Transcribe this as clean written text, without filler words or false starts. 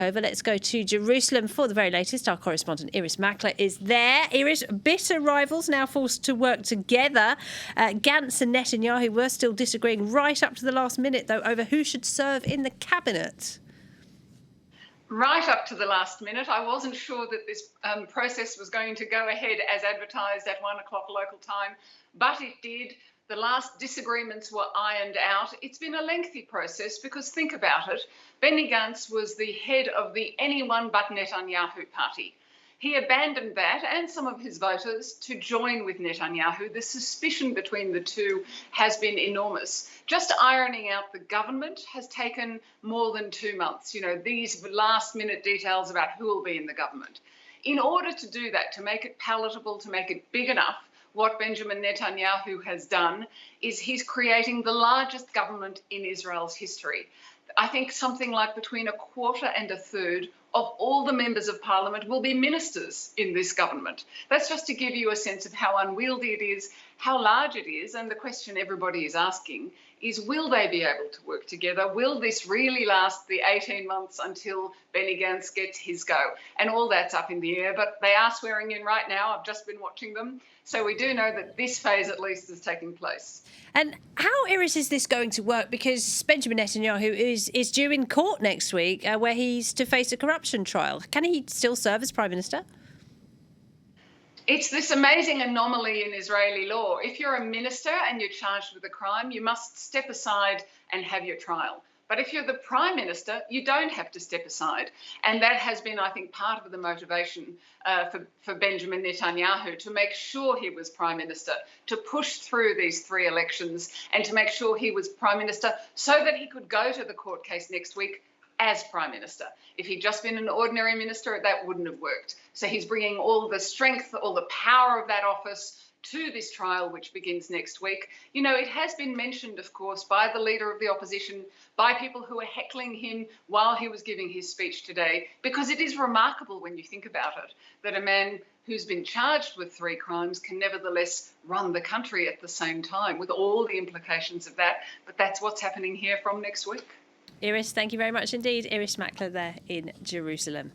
Let's go to Jerusalem for the very latest. Our correspondent Iris Mackler is there. Iris, bitter rivals now forced to work together. Gantz and Netanyahu were still disagreeing right up to the last minute, though, over who should serve in the cabinet. Right up to the last minute. I wasn't sure that this process was going to go ahead as advertised at 1 o'clock local time, but it did. The last disagreements were ironed out. It's been a lengthy process because think about it. Benny Gantz was the head of the anyone but Netanyahu party. He abandoned that and some of his voters to join with Netanyahu. The suspicion between the two has been enormous. Just ironing out the government has taken more than 2 months. You know, these last minute details about who will be in the government. In order to do that, to make it palatable, to make it big enough, what Benjamin Netanyahu has done is he's creating the largest government in Israel's history. I think something like between a quarter and a third of all the members of parliament will be ministers in this government. That's just to give you a sense of how unwieldy it is, how large it is, and the question everybody is asking is, will they be able to work together? Will this really last the 18 months until Benny Gantz gets his go? And all that's up in the air, but they are swearing in right now. I've just been watching them. So we do know that this phase at least is taking place. And how, Iris, is this going to work? Because Benjamin Netanyahu is due in court next week where he's to face a corruption trial. Can he still serve as Prime Minister? It's this amazing anomaly in Israeli law. If you're a minister and you're charged with a crime, you must step aside and have your trial. But if you're the Prime Minister, you don't have to step aside. And that has been, I think, part of the motivation for Benjamin Netanyahu to make sure he was Prime Minister, to push through these 3 elections and to make sure he was Prime Minister so that he could go to the court case next week as Prime Minister. If he'd just been an ordinary minister, that wouldn't have worked. So he's bringing all the strength, all the power of that office to this trial, which begins next week. You know, it has been mentioned, of course, by the leader of the opposition, by people who were heckling him while he was giving his speech today, because it is remarkable when you think about it, that a man who's been charged with 3 crimes can nevertheless run the country at the same time, with all the implications of that. But that's what's happening here from next week. Iris, thank you very much indeed. Iris Mackler there in Jerusalem.